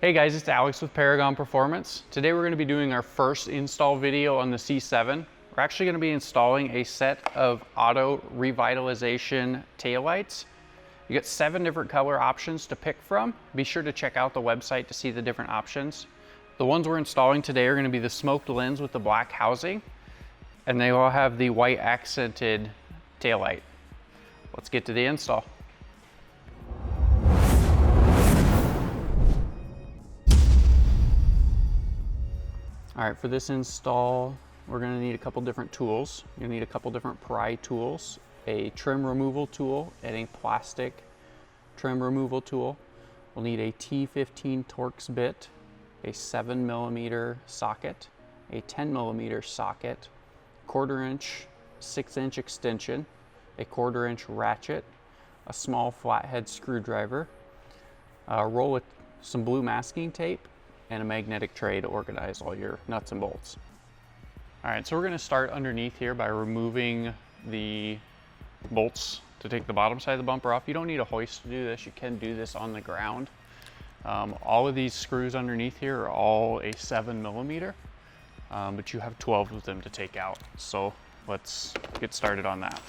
Hey guys, it's Alex with Paragon Performance. Today we're going to be doing our first install video on the C7. We're actually going to be installing a set of Auto Revitalization taillights. You get 7 different color options to pick from. Be sure to check out the website to see the different options. The ones we're installing today are going to be the smoked lens with the black housing, and they all have the white accented taillight. Let's get to the install. All right, for this install, we're gonna need a couple different tools. You're gonna need a couple different pry tools, a trim removal tool, and a plastic trim removal tool. We'll need a T15 Torx bit, a 7mm socket, a 10mm socket, 1/4 inch, 6-inch extension, a 1/4 inch ratchet, a small flathead screwdriver, a roll with some blue masking tape, and a magnetic tray to organize all your nuts and bolts. All right, so we're gonna start underneath here by removing the bolts to take the bottom side of the bumper off. You don't need a hoist to do this. You can do this on the ground. All of these screws underneath here are all a 7mm, but you have 12 of them to take out. So let's get started on that.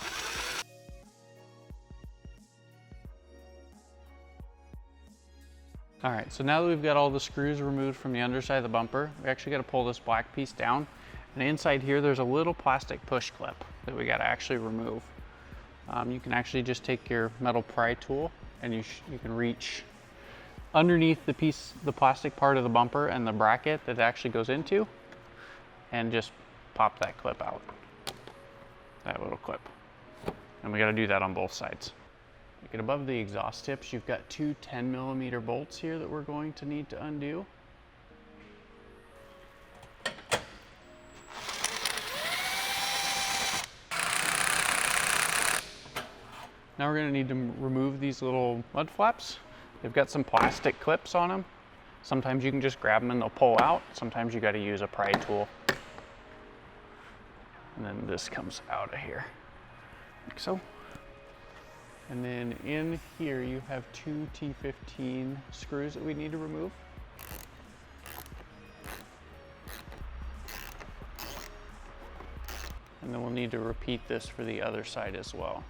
All right, so now that we've got all the screws removed from the underside of the bumper, we actually got to pull this black piece down. And inside here, there's a little plastic push clip that we got to actually remove. You can actually just take your metal pry tool and you can reach underneath the plastic part of the bumper and the bracket that it actually goes into, and just pop that clip out, that little clip. And we got to do that on both sides. Get above the exhaust tips, you've got 2 10mm bolts here that we're going to need to undo. Now we're going to need to remove these little mud flaps. They've got some plastic clips on them. Sometimes you can just grab them and they'll pull out. Sometimes you got to use a pry tool. And then this comes out of here, like so. And then in here you have 2 T15 screws that we need to remove. And then we'll need to repeat this for the other side as well.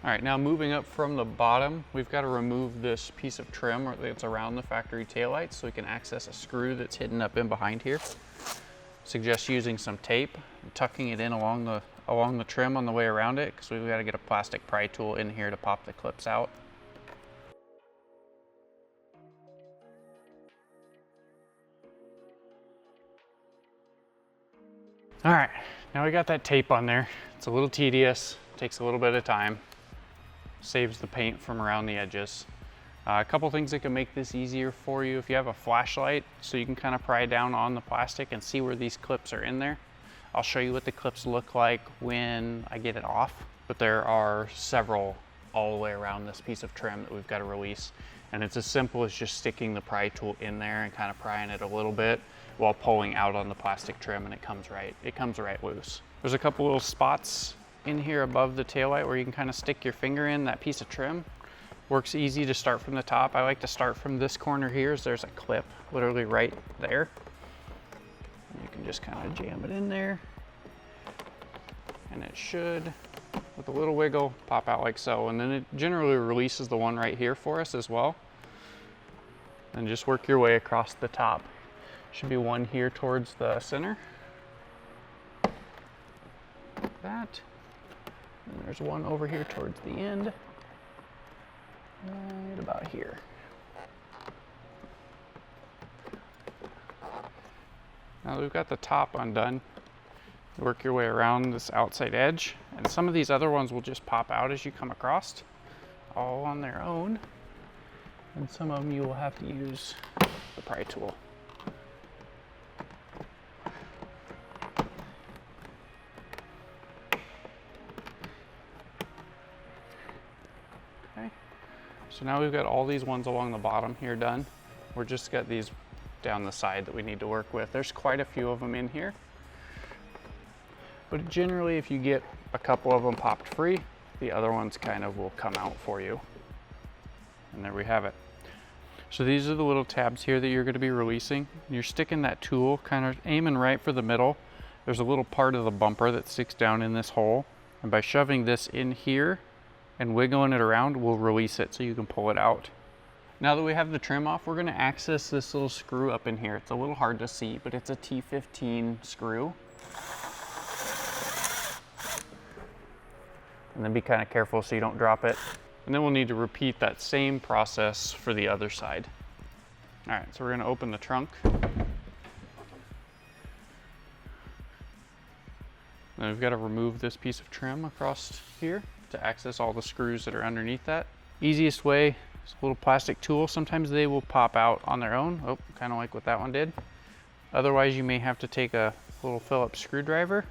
All right, now moving up from the bottom, we've got to remove this piece of trim that's around the factory taillight so we can access a screw that's hidden up in behind here. Suggest using some tape and tucking it in along the trim on the way around it, because we've got to get a plastic pry tool in here to pop the clips out. All right, now we got that tape on there. It's a little tedious, takes a little bit of time, saves the paint from around the edges. A couple things that can make this easier for you: if you have a flashlight, so you can kind of pry down on the plastic and see where these clips are in there. I'll show you what the clips look like when I get it off, but there are several all the way around this piece of trim that we've got to release. And it's as simple as just sticking the pry tool in there and kind of prying it a little bit while pulling out on the plastic trim, and it comes right loose. There's a couple little spots in here above the taillight where you can kind of stick your finger in that piece of trim. Works easy to start from the top. I like to start from this corner here, as there's a clip literally right there. You can just kind of jam it in there, and it should, with a little wiggle, pop out like so. And then it generally releases the one right here for us as well. And just work your way across the top. Should be one here towards the center. Like that. And there's one over here towards the end. Right about here. Now that we've got the top undone, work your way around this outside edge, and some of these other ones will just pop out as you come across, all on their own, and some of them you will have to use the pry tool. Okay, so now we've got all these ones along the bottom here done. We're just got these down the side that we need to work with. There's quite a few of them in here, but generally if you get a couple of them popped free, the other ones kind of will come out for you. And there we have it. So these are the little tabs here that you're going to be releasing. You're sticking that tool, kind of aiming right for the middle. There's a little part of the bumper that sticks down in this hole. And by shoving this in here and wiggling it around, we'll release it so you can pull it out. Now that we have the trim off, we're going to access this little screw up in here. It's a little hard to see, but it's a T15 screw. And then be kind of careful so you don't drop it. And then we'll need to repeat that same process for the other side. All right, so we're going to open the trunk. Now we've got to remove this piece of trim across here to access all the screws that are underneath that. Easiest way is a little plastic tool. Sometimes they will pop out on their own. Oh, kind of like what that one did. Otherwise, you may have to take a little Phillips screwdriver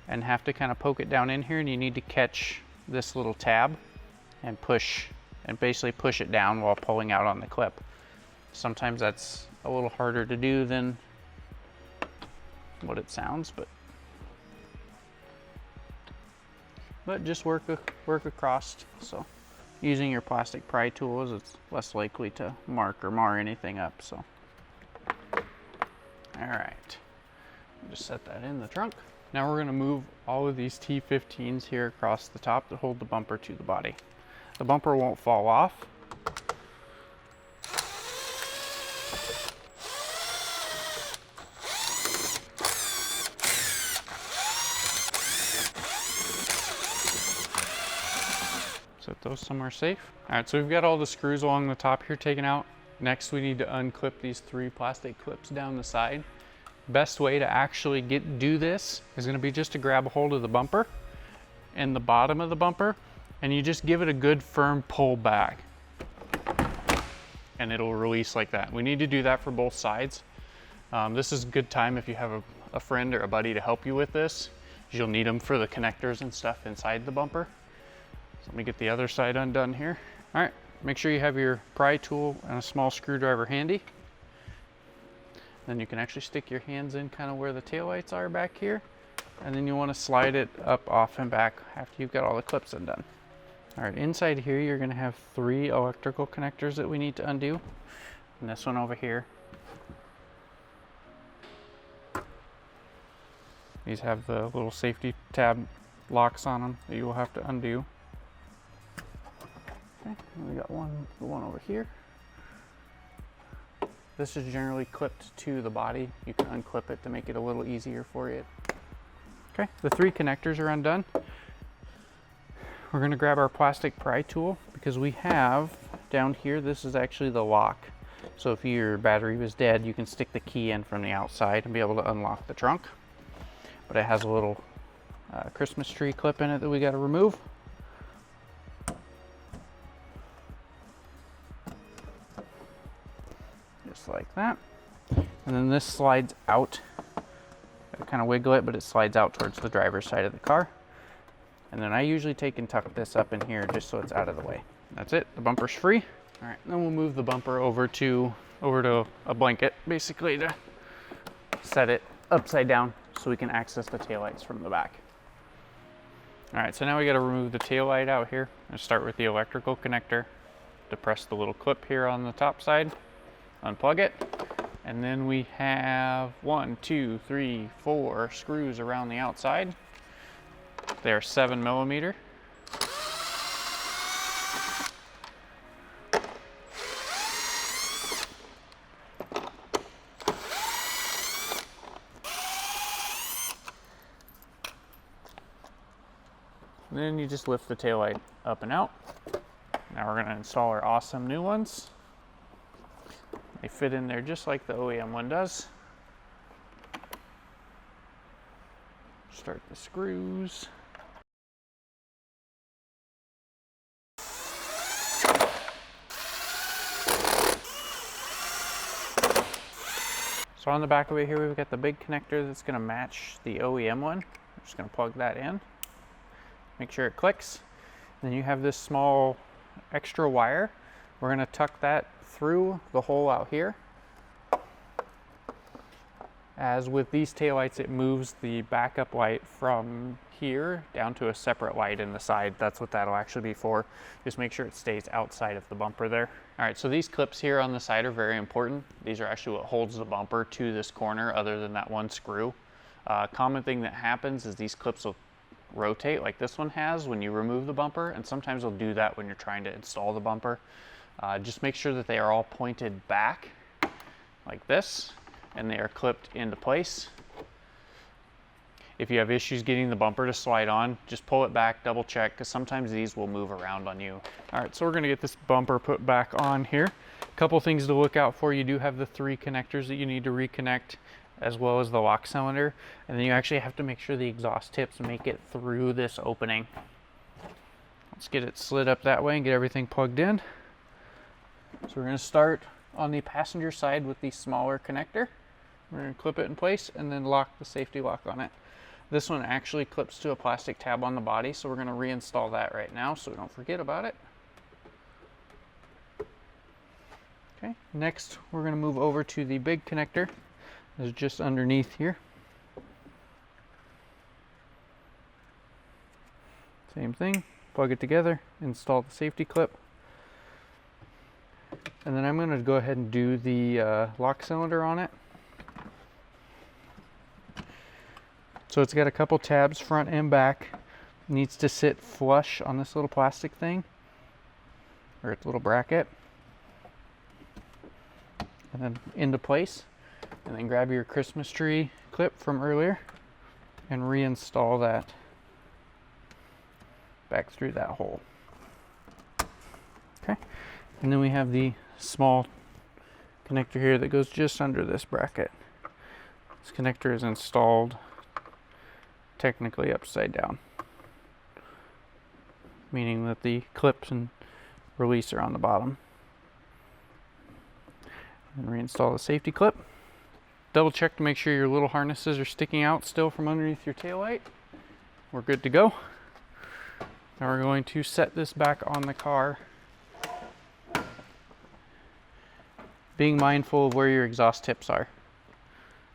and have to kind of poke it down in here, and you need to catch this little tab and push, and basically push it down while pulling out on the clip. Sometimes that's a little harder to do than what it sounds, but just work across. So using your plastic pry tools, it's less likely to mark or mar anything up. So all right, just set that in the trunk. Now we're going to move all of these T15s here across the top to hold the bumper to the body. The bumper won't fall off. Set those somewhere safe. All right, so we've got all the screws along the top here taken out. Next, we need to unclip these 3 plastic clips down the side. Best way to actually do this is going to be just to grab a hold of the bumper and the bottom of the bumper, and you just give it a good firm pull back and it'll release like that. We need to do that for both sides. This is a good time if you have a friend or a buddy to help you with this. You'll need them for the connectors and stuff inside the bumper. So let me get the other side undone here. All right, make sure you have your pry tool and a small screwdriver handy. Then you can actually stick your hands in kind of where the taillights are back here. And then you want to slide it up, off, and back after you've got all the clips undone. All right, inside here you're going to have 3 electrical connectors that we need to undo. And this one over here. These have the little safety tab locks on them that you will have to undo. Okay, and we got the one over here. This is generally clipped to the body. You can unclip it to make it a little easier for you. Okay, the 3 connectors are undone. We're going to grab our plastic pry tool because we have down here, this is actually the lock. So if your battery was dead, you can stick the key in from the outside and be able to unlock the trunk. But it has a little Christmas tree clip in it that we got to remove. Just like that. And then this slides out. I kind of wiggle it, but it slides out towards the driver's side of the car. And then I usually take and tuck this up in here just so it's out of the way. That's it, the bumper's free. All right, then we'll move the bumper over to a blanket, basically, to set it upside down so we can access the taillights from the back. All right, so now we got to remove the taillight out here. I'll start with the electrical connector. Depress the little clip here on the top side, unplug it, and then we have 1, 2, 3, 4 screws around the outside. They're 7mm. Then you just lift the taillight up and out. Now we're going to install our awesome new ones. They fit in there just like the OEM one does. Start the screws. So on the back of it here, we've got the big connector that's going to match the OEM one. I'm just going to plug that in. Make sure it clicks. Then you have this small extra wire. We're going to tuck that through the hole out here. As with these taillights, it moves the backup light from here down to a separate light in the side. That's what that'll actually be for. Just make sure it stays outside of the bumper there. All right, so these clips here on the side are very important. These are actually what holds the bumper to this corner other than that one screw. Common thing that happens is these clips will rotate like this one has when you remove the bumper, and sometimes they'll do that when you're trying to install the bumper. Just make sure that they are all pointed back like this, and they are clipped into place. If you have issues getting the bumper to slide on, just pull it back, double check, because sometimes these will move around on you. All right, so we're gonna get this bumper put back on here. A couple things to look out for. You do have the 3 connectors that you need to reconnect, as well as the lock cylinder. And then you actually have to make sure the exhaust tips make it through this opening. Let's get it slid up that way and get everything plugged in. So we're gonna start on the passenger side with the smaller connector. We're gonna clip it in place and then lock the safety lock on it. This one actually clips to a plastic tab on the body, so we're gonna reinstall that right now so we don't forget about it. Okay, next we're gonna move over to the big connector. It's just underneath here. Same thing, plug it together, install the safety clip. And then I'm going to go ahead and do the lock cylinder on it. So it's got a couple tabs front and back. It needs to sit flush on this little plastic thing, or its little bracket. And then into place. And then grab your Christmas tree clip from earlier and reinstall that back through that hole. Okay. And then we have the small connector here that goes just under this bracket. This connector is installed technically upside down, meaning that the clips and release are on the bottom. And reinstall the safety clip. Double check to make sure your little harnesses are sticking out still from underneath your taillight. We're good to go. Now we're going to set this back on the car, being mindful of where your exhaust tips are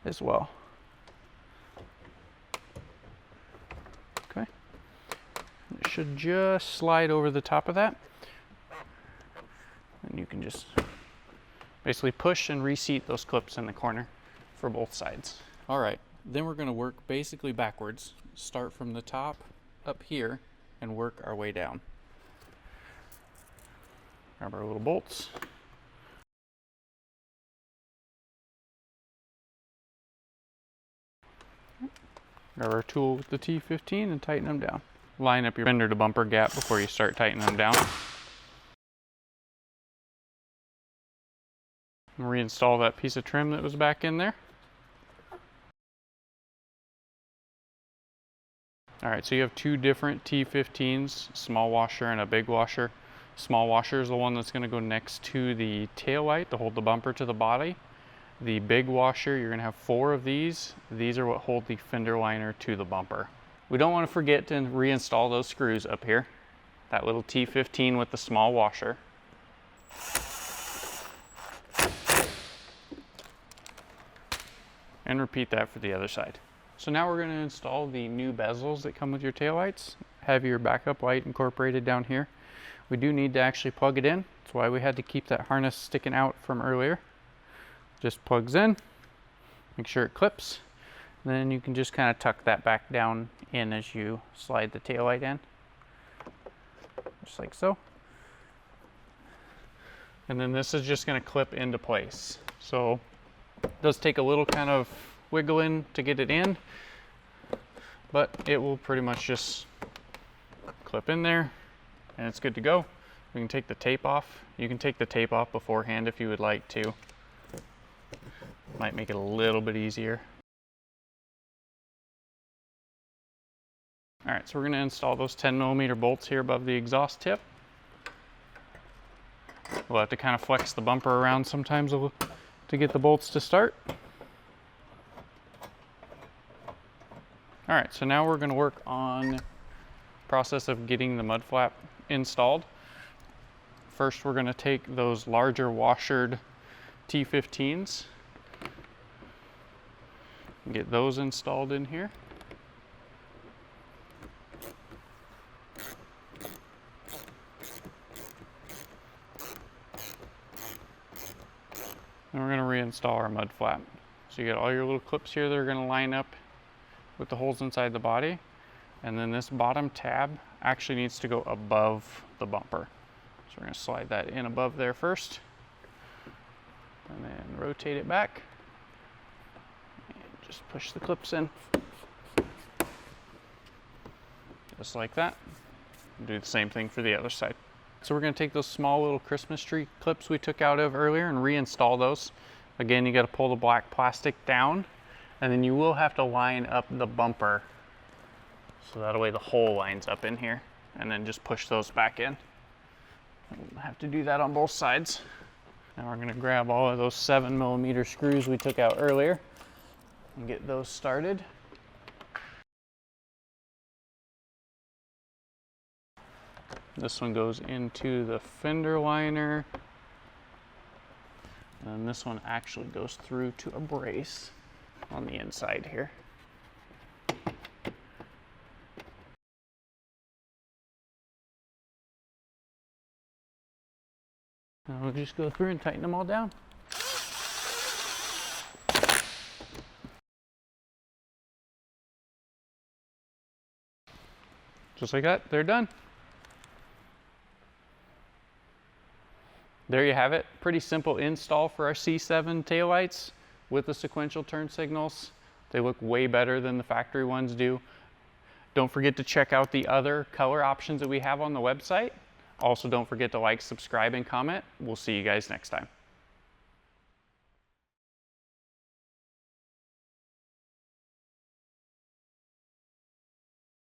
as well. Okay. It should just slide over the top of that. And you can just basically push and reseat those clips in the corner for both sides. All right, then we're going to work basically backwards. Start from the top up here and work our way down. Grab our little bolts. Grab our tool with the T15 and tighten them down. Line up your fender to bumper gap before you start tightening them down. And reinstall that piece of trim that was back in there. Alright, so you have 2 different T15s, small washer and a big washer. Small washer is the one that's going to go next to the tail light to hold the bumper to the body. The big washer, you're going to have 4 of these. These are what hold the fender liner to the bumper. We don't want to forget to reinstall those screws up here. That little T15 with the small washer. And repeat that for the other side. So now we're going to install the new bezels that come with your taillights. Have your backup light incorporated down here. We do need to actually plug it in. That's why we had to keep that harness sticking out from earlier. Just plugs in, make sure it clips. Then you can just kind of tuck that back down in as you slide the taillight in. Just like so. And then this is just going to clip into place. So it does take a little kind of wiggling to get it in, but it will pretty much just clip in there and it's good to go. We can take the tape off. You can take the tape off beforehand if you would like to. Might make it a little bit easier. All right, so we're going to install those 10mm bolts here above the exhaust tip. We'll have to kind of flex the bumper around sometimes to get the bolts to start. All right, so now we're going to work on the process of getting the mud flap installed. First, we're going to take those larger washered T15s. Get those installed in here. And we're going to reinstall our mud flap. So you get all your little clips here that are going to line up with the holes inside the body. And then this bottom tab actually needs to go above the bumper. So we're going to slide that in above there first. And then rotate it back. And just push the clips in. Just like that. Do the same thing for the other side. So we're going to take those small little Christmas tree clips we took out of earlier and reinstall those. Again, you got to pull the black plastic down, and then you will have to line up the bumper so that way the hole lines up in here, and then just push those back in. We'll have to do that on both sides. Now we're going to grab all of those 7mm screws we took out earlier and get those started. This one goes into the fender liner, and this one actually goes through to a brace on the inside here. Now we'll just go through and tighten them all down. Just like that, they're done. There you have it. Pretty simple install for our C7 taillights with the sequential turn signals. They look way better than the factory ones do. Don't forget to check out the other color options that we have on the website. Also, don't forget to like, subscribe, and comment. We'll see you guys next time.